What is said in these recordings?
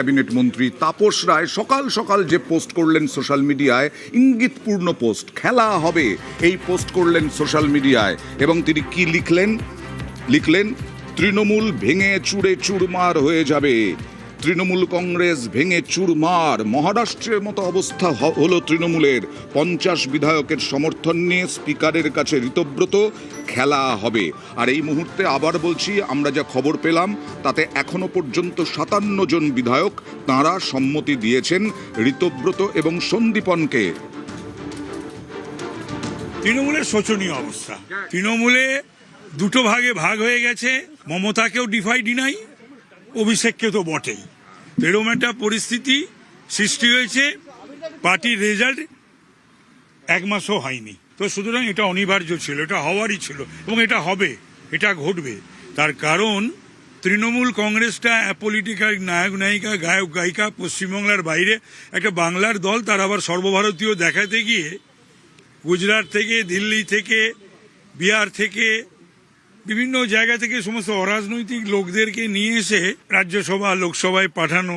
Cabinet মন্ত্রী তাপস রায় সকাল সকাল যে পোস্ট করলেন সোশ্যাল মিডিয়ায়, ইঙ্গিতপূর্ণ পোস্ট, খেলা হবে, এই পোস্ট করলেন সোশ্যাল মিডিয়ায়। এবং তিনি কি লিখলেন তৃণমূল ভেঙে চুরে চুরমার হয়ে যাবে, তৃণমূল কংগ্রেস ভেঙে চুরমার। মহারাষ্ট্রের মতো অবস্থা হলো তৃণমূলের। 50 বিধায়কের সমর্থন নিয়ে স্পিকারের কাছে ঋতব্রত, খেলা হবে। আর এই মুহূর্তে আবার বলছি, আমরা যা খবর পেলাম তাতে এখনো পর্যন্ত 57 জন বিধায়ক তাঁরা সম্মতি দিয়েছেন ঋতব্রত এবং সন্দীপনকে। তৃণমূলের শোচনীয় অবস্থা। তৃণমূলে দুটো ভাগে ভাগ হয়ে গেছে, মমতাকেও ডিনাই, অভিষেককে তো বটেই। এরকম একটা পরিস্থিতি সৃষ্টি হয়েছে, পার্টির রেজাল্ট 1 মাসও হয়নি। তো সুতরাং এটা অনিবার্য ছিল, এটা হওয়ারই ছিল এবং এটা হবে, এটা ঘটবে। তার কারণ তৃণমূল কংগ্রেসটা পলিটিক্যাল নায়ক নায়িকা, গায়ক গায়িকা, পশ্চিমবাংলার বাইরে একটা বাংলার দল, তার আবার সর্বভারতীয় দেখাতে গিয়ে গুজরাট থেকে, দিল্লি থেকে, বিহার থেকে, বিভিন্ন জায়গা থেকে সমস্ত অরাজনৈতিক লোকদেরকে নিয়ে এসে রাজ্যসভা লোকসভায় পাঠানো।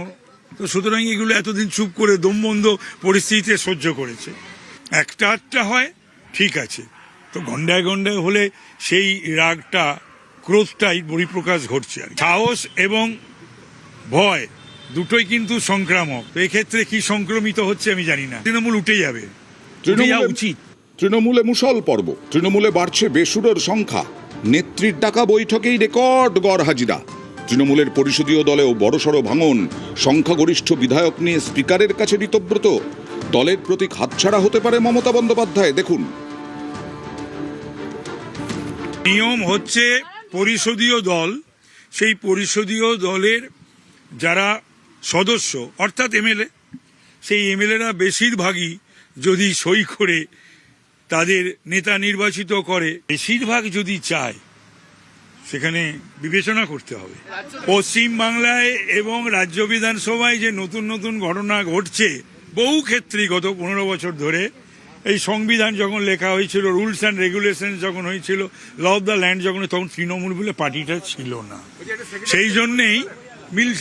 তো সুতরাং এগুলো এতদিন চুপ করে দমবন্ধ পরিস্থিতিতে সহ্য করেছে। একটা হয় ঠিক আছে, তো গন্ডায় গন্ডায় হলে সেই রাগটা, ক্রোধটাই পরিপ্রকাশ ঘটছে। আর সাহস এবং ভয় দুটোই কিন্তু সংক্রামক। তো এক্ষেত্রে কি সংক্রমিত হচ্ছে আমি জানি না। তৃণমূল উঠে যাবে, উচিত। তৃণমূলে মুষল পর্ব, তৃণমূলে বাড়ছে বেসুরোর সংখ্যা। নেত্রীর ডাকা বৈঠকেই রেকর্ড গড় হাজিরা। তৃণমূলের পরিষদীয় দলেও বড়সড় ভাঙন, সংখ্যাগরিষ্ঠ বিধায়ক নিয়ে স্পিকারের কাছে ঋতব্রত। দলের প্রতীক হাতছাড়া হতে পারে মমতা বন্দ্যোপাধ্যায়। দেখুন, নিয়ম হচ্ছে পরিষদীয় দল, সেই পরিষদীয় দলের যারা সদস্য অর্থাৎ এমএলএ, সেই এমএলএরা বেশিরভাগই যদি সই করে তাদের নেতা নির্বাচিত করে, বেশিরভাগ যদি চায় সেখানে বিবেচনা করতে হবে। পশ্চিম বাংলায় এবং রাজ্য বিধানসভায় যে নতুন নতুন ঘটনা ঘটছে, বহু ক্ষেত্রেই গত 15 বছর ধরে, এই সংবিধান যখন লেখা হয়েছিল, রুলস অ্যান্ড রেগুলেশন যখন হয়েছিল, ল অফ দ্য ল্যান্ড যখন, তখন তৃণমূল বলে পার্টিটা ছিল না। সেই জন্যেই মিল